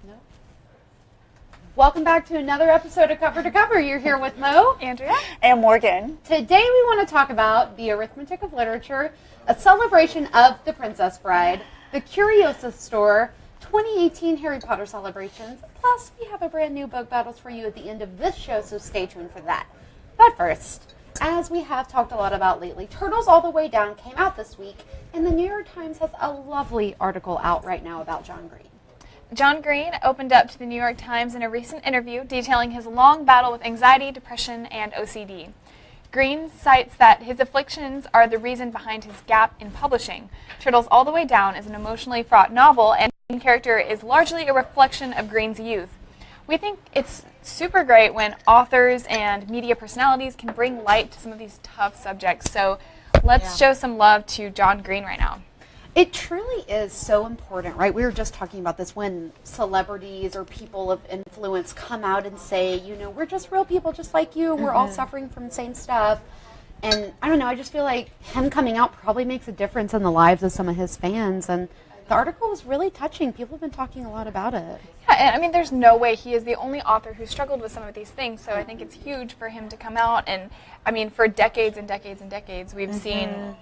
Nope. Welcome back to another episode of Cover to Cover. You're here with Mo, Andrea, and Morgan. Today we want to talk about The Arithmetic of Literature, a celebration of The Princess Bride, The Curiosa Store, 2018 Harry Potter celebrations, plus we have a brand new book battles for you at the end of this show, so stay tuned for that. But first, as we have talked a lot about lately, Turtles All the Way Down came out this week, and the New York Times has a lovely article out right now about John Green. John Green opened up to the New York Times in a recent interview detailing his long battle with anxiety, depression, and OCD. Green cites that his afflictions are the reason behind his gap in publishing. Turtles All the Way Down is an emotionally fraught novel, and the main character is largely a reflection of Green's youth. We think it's super great when authors and media personalities can bring light to some of these tough subjects. So let's show some love to John Green right now. It truly is so important, right? We were just talking about this when celebrities or people of influence come out and say, you know, we're just real people just like you, and we're all suffering from the same stuff. And I don't know, I just feel like him coming out probably makes a difference in the lives of some of his fans. And the article was really touching. People have been talking a lot about it. Yeah, and I mean, there's no way he is the only author who struggled with some of these things, so I think it's huge for him to come out. And I mean, for decades and decades and decades, we've seen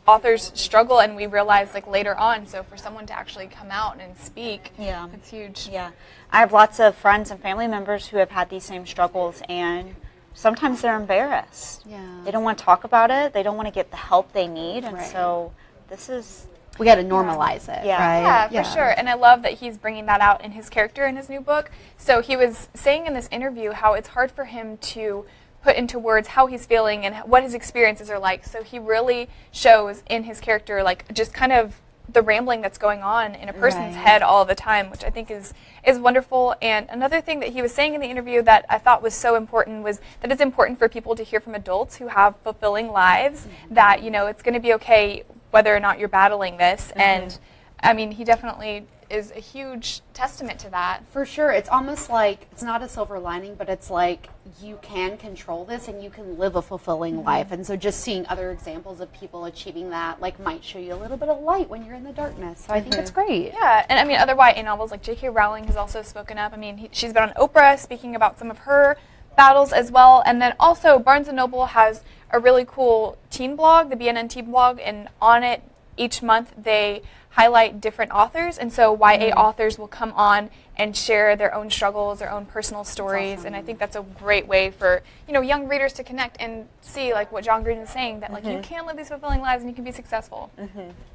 authors struggle, and we realize like later on, so for someone to actually come out and speak, it's huge. Yeah, I have lots of friends and family members who have had these same struggles, and sometimes they're embarrassed. Yeah. They don't want to talk about it. They don't want to get the help they need, and so this is... We got to normalize it, right? Yeah, for sure. And I love that he's bringing that out in his character in his new book. So he was saying in this interview how it's hard for him to put into words how he's feeling and what his experiences are like. So he really shows in his character like just kind of the rambling that's going on in a person's head all the time, which I think is wonderful. And another thing that he was saying in the interview that I thought was so important was that it's important for people to hear from adults who have fulfilling lives that, you know, it's going to be okay whether or not you're battling this. And I mean, he definitely is a huge testament to that. For sure. It's almost like, it's not a silver lining, but it's like you can control this and you can live a fulfilling life. And so just seeing other examples of people achieving that like might show you a little bit of light when you're in the darkness. So I think it's great. Yeah, and I mean, other YA novels like J.K. Rowling has also spoken up. I mean, she's been on Oprah speaking about some of her battles as well. And then also Barnes & Noble has a really cool teen blog, the BNN Teen blog, and on it each month they highlight different authors, and so YA authors will come on and share their own struggles, their own personal stories, and I think that's a great way for, you know, young readers to connect and see like what John Green is saying, that like you can live these fulfilling lives and you can be successful.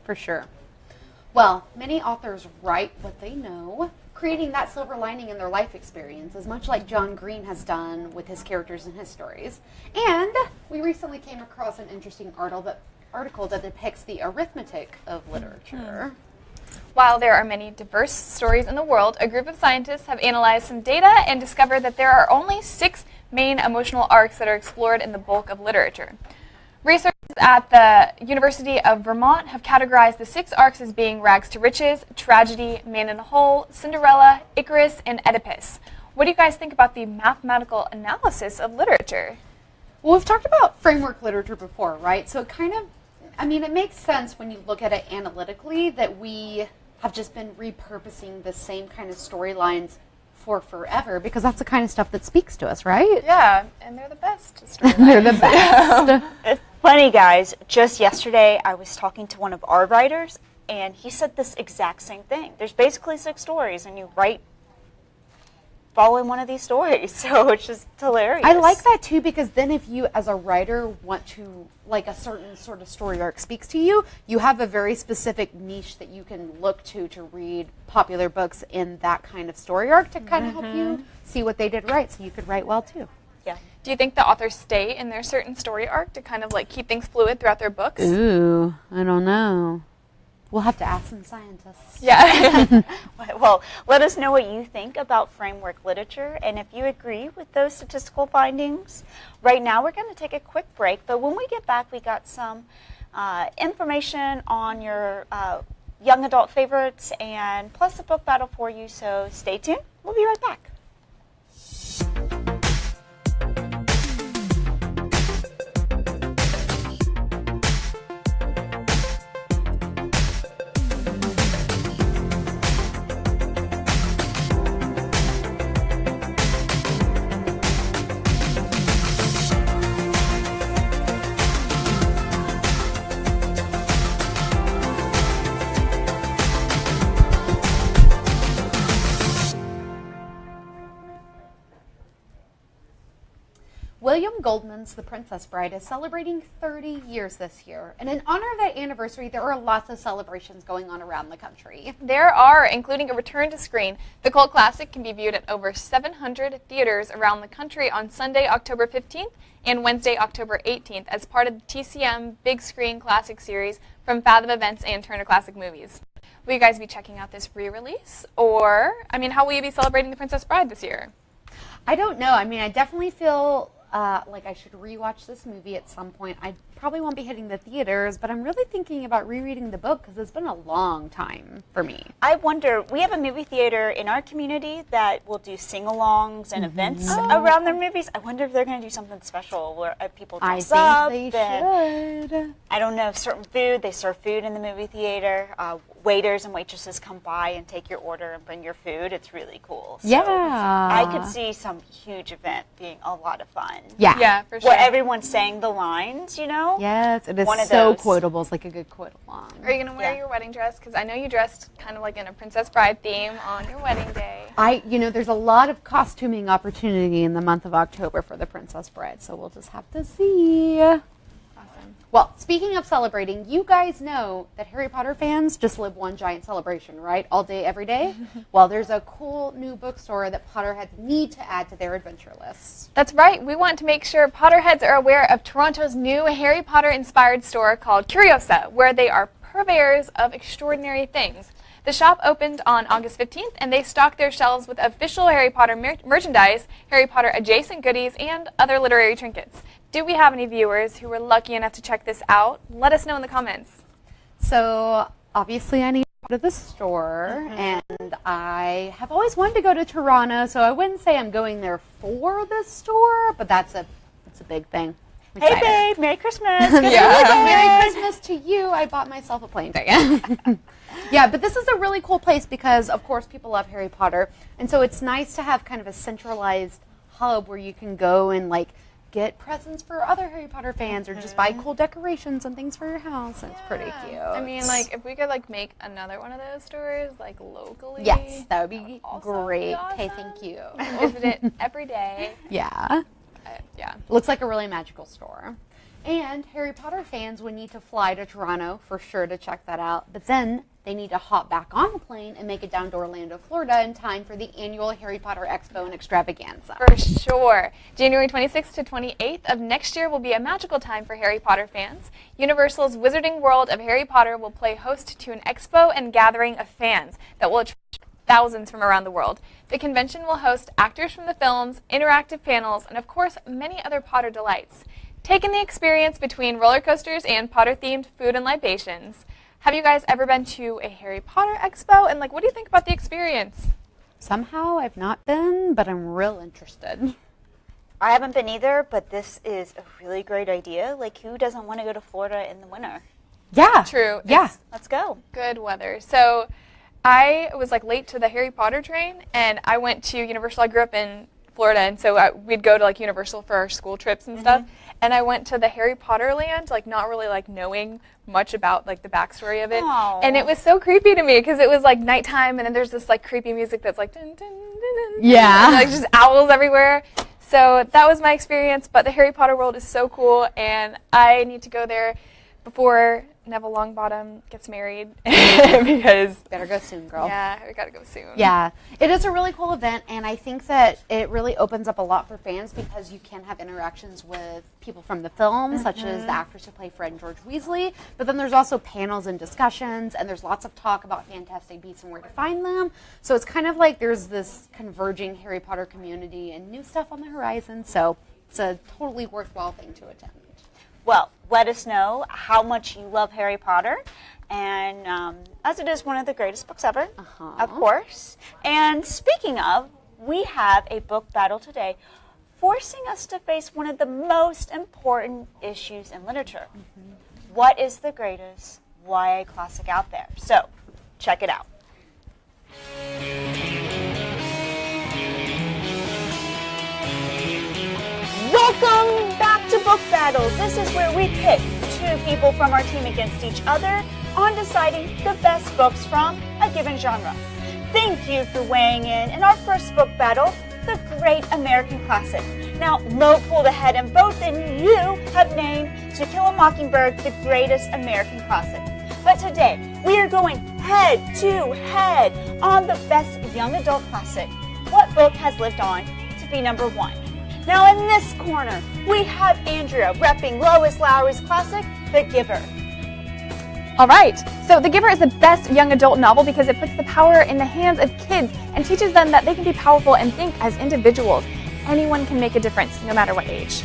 For sure. Well, many authors write what they know, creating that silver lining in their life experiences, much like John Green has done with his characters and his stories. And we recently came across an interesting article that depicts the arithmetic of literature. While there are many diverse stories in the world, a group of scientists have analyzed some data and discovered that there are only 6 main emotional arcs that are explored in the bulk of literature. Researchers at the University of Vermont have categorized the 6 arcs as being rags to riches, tragedy, man in a hole, Cinderella, Icarus, and Oedipus. What do you guys think about the mathematical analysis of literature? Well, we've talked about framework literature before, right? So it kind of, I mean, it makes sense when you look at it analytically that we have just been repurposing the same kind of storylines for forever, because that's the kind of stuff that speaks to us, right? Yeah, and they're the best. They're the best. It's funny, guys. Just yesterday, I was talking to one of our writers, and he said this exact same thing. There's basically 6 stories, and you write following one of these stories, so it's just hilarious. I like that too, because then if you as a writer want to, like a certain sort of story arc speaks to you, you have a very specific niche that you can look to read popular books in that kind of story arc to kind of help you see what they did right so you could write well too. Yeah. Do you think the authors stay in their certain story arc to kind of like keep things fluid throughout their books? Ooh, I don't know. We'll have to ask some scientists. Yeah. Well, let us know what you think about framework literature, and if you agree with those statistical findings. Right now, we're going to take a quick break, but when we get back, we got some information on your young adult favorites, and plus a book battle for you, so stay tuned. We'll be right back. William Goldman's The Princess Bride is celebrating 30 years this year. And in honor of that anniversary, there are lots of celebrations going on around the country. There are, including a return to screen. The cult classic can be viewed at over 700 theaters around the country on Sunday, October 15th and Wednesday, October 18th as part of the TCM Big Screen Classic Series from Fathom Events and Turner Classic Movies. Will you guys be checking out this re-release? Or, how will you be celebrating The Princess Bride this year? I don't know. I definitely feel like I should rewatch this movie at some point. I probably won't be hitting the theaters, but I'm really thinking about rereading the book because it's been a long time for me. I wonder, we have a movie theater in our community that will do sing-alongs and events around their movies. I wonder if they're going to do something special where people dress up. I think they should. I don't know, certain food. They serve food in the movie theater. Waiters and waitresses come by and take your order and bring your food. It's really cool. So Yeah. I could see some huge event being a lot of fun. Yeah, for sure. Where everyone's saying the lines, you know? Yes, it is One of so those. quotable. It's like a good quote along. Are you going to wear your wedding dress? Because I know you dressed kind of like in a Princess Bride theme on your wedding day. There's a lot of costuming opportunity in the month of October for the Princess Bride, so we'll just have to see. Awesome. Well, speaking of celebrating, you guys know that Harry Potter fans just live one giant celebration, right? All day, every day? Well, there's a cool new bookstore that Potterheads need to add to their adventure lists. That's right. We want to make sure Potterheads are aware of Toronto's new Harry Potter-inspired store called Curiosa, where they are purveyors of extraordinary things. The shop opened on August 15th, and they stock their shelves with official Harry Potter merchandise, Harry Potter adjacent goodies, and other literary trinkets. Do we have any viewers who were lucky enough to check this out? Let us know in the comments. So, obviously, I need to go to the store, and I have always wanted to go to Toronto, so I wouldn't say I'm going there for the store, but that's a big thing. I'm Hey, excited. babe, Merry Christmas. Merry Christmas to you. I bought myself a plane ticket. Yeah, but this is a really cool place because, of course, people love Harry Potter. And so it's nice to have kind of a centralized hub where you can go and, get presents for other Harry Potter fans or just buy cool decorations and things for your house. And it's pretty cute. If we could, make another one of those stores, locally. Yes, that would be also great. be awesome. Okay, thank you. Visit it every day. Yeah. Yeah. Looks like a really magical store. And Harry Potter fans would need to fly to Toronto for sure to check that out. But then they need to hop back on the plane and make it down to Orlando, Florida in time for the annual Harry Potter Expo and Extravaganza. For sure. January 26th to 28th of next year will be a magical time for Harry Potter fans. Universal's Wizarding World of Harry Potter will play host to an expo and gathering of fans that will attract thousands from around the world. The convention will host actors from the films, interactive panels, and of course, many other Potter delights. Take in the experience between roller coasters and Potter-themed food and libations. Have you guys ever been to a Harry Potter expo? And what do you think about the experience? Somehow I've not been, but I'm real interested. I haven't been either, but this is a really great idea. Who doesn't want to go to Florida in the winter? Yeah. True. Yeah. It's Let's go. good weather. So I was late to the Harry Potter train, and I went to Universal. I grew up in Florida, and so we'd go to Universal for our school trips and stuff. And I went to the Harry Potter land, not really knowing much about the backstory of it. Aw. And it was so creepy to me because it was nighttime, and then there's this creepy music that's dun, dun, dun, dun, Yeah. and, just owls everywhere. So that was my experience. But the Harry Potter world is so cool, and I need to go there before Neville Longbottom gets married because Better go soon, girl. yeah, we gotta go soon. Yeah, it is a really cool event, and I think that it really opens up a lot for fans because you can have interactions with people from the film, such as the actors who play Fred and George Weasley, but then there's also panels and discussions, and there's lots of talk about Fantastic Beasts and where to find them, so it's kind of there's this converging Harry Potter community and new stuff on the horizon, so it's a totally worthwhile thing to attend. Well, let us know how much you love Harry Potter. And as it is one of the greatest books ever, of course. And speaking of, we have a book battle today forcing us to face one of the most important issues in literature. What is the greatest YA classic out there? So, check it out. Welcome back to Book Battles. This is where we pit two people from our team against each other on deciding the best books from a given genre. Thank you for weighing in our first book battle, the great American classic, Now, Mo pulled ahead in votes, and you have named To Kill a Mockingbird the greatest American classic. But today, we are going head to head on the best young adult classic. What book has lived on to be number one? Now, in this corner, we have Andrea repping Lois Lowry's classic, The Giver. All right, so The Giver is the best young adult novel because it puts the power in the hands of kids and teaches them that they can be powerful and think as individuals. Anyone can make a difference, no matter what age.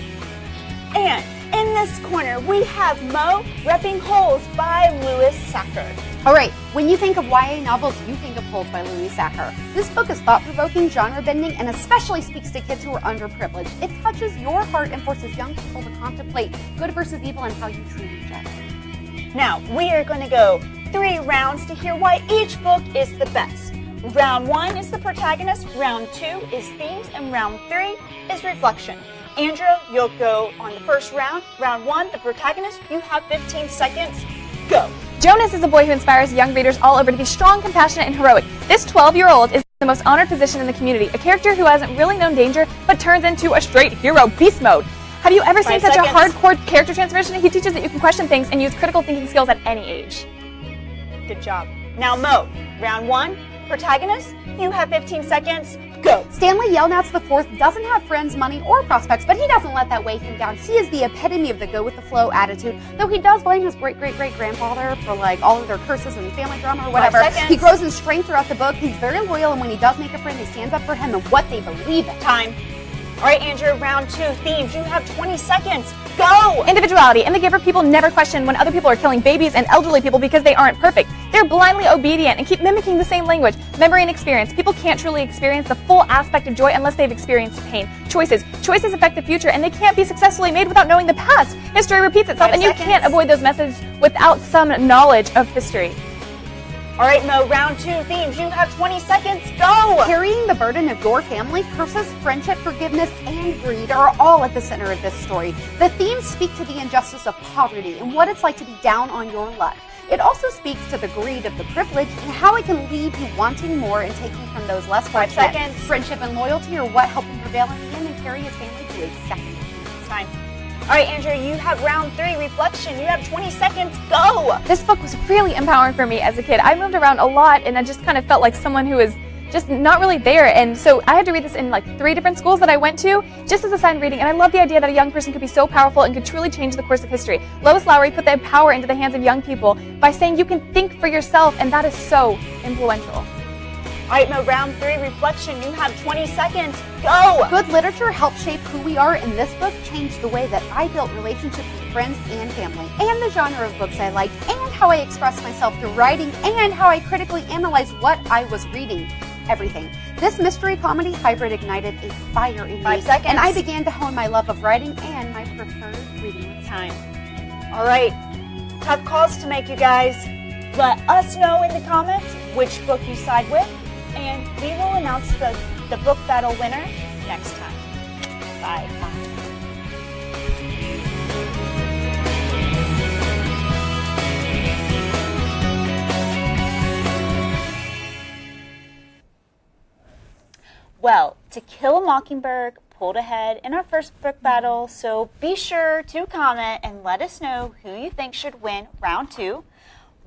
And in this corner, we have Mo repping Holes by Louis Sachar. All right, when you think of YA novels, you think of Holes by Louis Sachar. This book is thought-provoking, genre-bending, and especially speaks to kids who are underprivileged. It touches your heart and forces young people to contemplate good versus evil and how you treat each other. Now, we are going to go 3 rounds to hear why each book is the best. Round 1 is the protagonist, round 2 is themes, and round 3 is reflection. Andrea, you'll go on the first round. Round 1, the protagonist, you have 15 seconds. Go. Jonas is a boy who inspires young readers all over to be strong, compassionate, and heroic. This 12-year-old is the most honored position in the community, a character who hasn't really known danger, but turns into a straight hero, beast mode. Have you ever seen 5 such seconds. a hardcore character transformation? He teaches that you can question things and use critical thinking skills at any age. Good job. Now, Mo, round 1, protagonist, you have 15 seconds. Go. Stanley Yelnats IV doesn't have friends, money, or prospects, but he doesn't let that weigh him down. He is the epitome of the go-with-the-flow attitude, though he does blame his great-great-great-grandfather for, all of their curses and family drama or whatever. 5 seconds. He grows in strength throughout the book. He's very loyal, and when he does make a friend, he stands up for him and what they believe in. Time. All right, Andrea, round 2, themes. You have 20 seconds. Go. Individuality. In The Giver, people never question when other people are killing babies and elderly people because they aren't perfect. They're blindly obedient and keep mimicking the same language. Memory and experience. People can't truly experience the full aspect of joy unless they've experienced pain. Choices. Choices affect the future, and they can't be successfully made without knowing the past. History repeats itself, 5 and you seconds. can't avoid those messages without some knowledge of history. All right, Mo, round 2, themes. You have 20 seconds. Go. Carrying the burden of your family, curses, friendship, forgiveness, and greed are all at the center of this story. The themes speak to the injustice of poverty and what it's like to be down on your luck. It also speaks to the greed of the privileged and how it can leave you wanting more and taking from those less 5 fortunate. seconds. Friendship and loyalty are what help him prevail in the end and carry his family to a second. Time. All right, Andrea, you have round 3, reflection. You have 20 seconds. Go. This book was really empowering for me as a kid. I moved around a lot, and I just kind of felt like someone who was just not really there. And so I had to read this in 3 different schools that I went to, just as assigned reading. And I love the idea that a young person could be so powerful and could truly change the course of history. Lois Lowry put that power into the hands of young people by saying you can think for yourself, and that is so influential. All right, Mo, round 3, reflection. You have 20 seconds. Go. Good literature helps shape who we are, and this book changed the way that I built relationships with friends and family, and the genre of books I liked, and how I expressed myself through writing, and how I critically analyzed what I was reading. Everything. This mystery comedy hybrid ignited a fire in me, 5 seconds. and I began to hone my love of writing and my preferred reading Time. All right, tough calls to make, you guys. Let us know in the comments which book you side with, and we will announce the book battle winner next time. Bye. Well, To Kill a Mockingbird pulled ahead in our first book battle, so be sure to comment and let us know who you think should win round 2.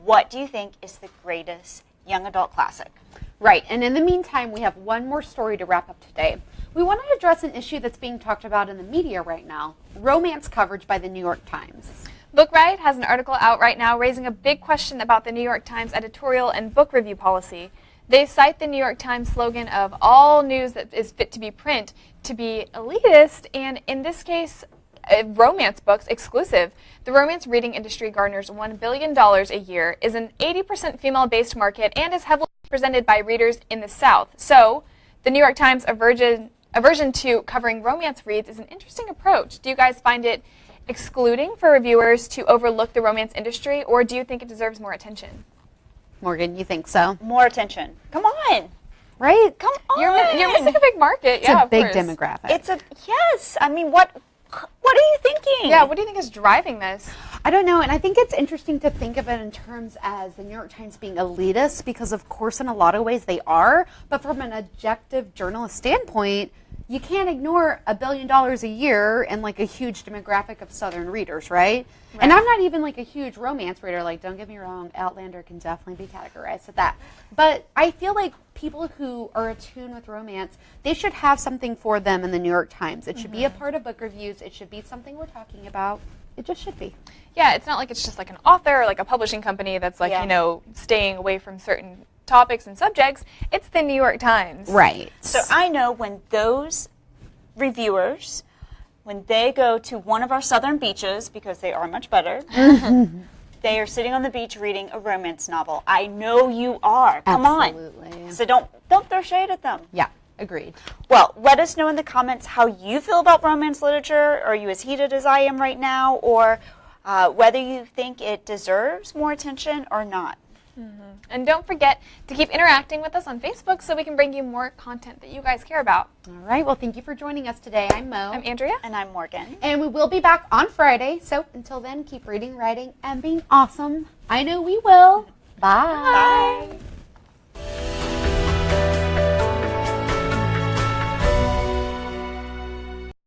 What do you think is the greatest young adult classic? Right, and in the meantime, we have one more story to wrap up today. We want to address an issue that's being talked about in the media right now, romance coverage by the New York Times. Book Riot has an article out right now raising a big question about the New York Times editorial and book review policy. They cite the New York Times slogan of all news that is fit to be print to be elitist, and in this case, romance books exclusive. The romance reading industry garners $1 billion a year, is an 80% female-based market, and is heavily presented by readers in the South. So, the New York Times aversion to covering romance reads is an interesting approach. Do you guys find it excluding for reviewers to overlook the romance industry, or do you think it deserves more attention? Morgan, you think so? More attention. Come on. Right? Come on. You're missing a big market. It's yeah, a big of course. demographic. Yes. I mean, what are you thinking? Yeah, what do you think is driving this? I don't know, and I think it's interesting to think of it in terms as the New York Times being elitist, because of course in a lot of ways they are, but from an objective journalist standpoint, you can't ignore $1 billion a year and like a huge demographic of Southern readers, right? And I'm not even like a huge romance reader. Like, don't get me wrong, Outlander can definitely be categorized at that. But I feel like people who are attuned with romance, they should have something for them in the New York Times. It should be a part of book reviews. It should be something we're talking about. It just should be. Yeah, it's not like it's just like an author or like a publishing company that's like, you know, staying away from certain topics and subjects. It's the New York Times. Right. So I know when those reviewers, when they go to one of our southern beaches, because they are much better, they are sitting on the beach reading a romance novel. I know you are. Come Absolutely. on. So don't throw shade at them. Yeah, agreed. Well, let us know in the comments how you feel about romance literature. Are you as heated as I am right now? Or whether you think it deserves more attention or not. And don't forget to keep interacting with us on Facebook so we can bring you more content that you guys care about. All right. Well, thank you for joining us today. I'm Mo. I'm Andrea. And I'm Morgan. And we will be back on Friday. So until then, keep reading, writing, and being awesome. I know we will. Bye. Bye.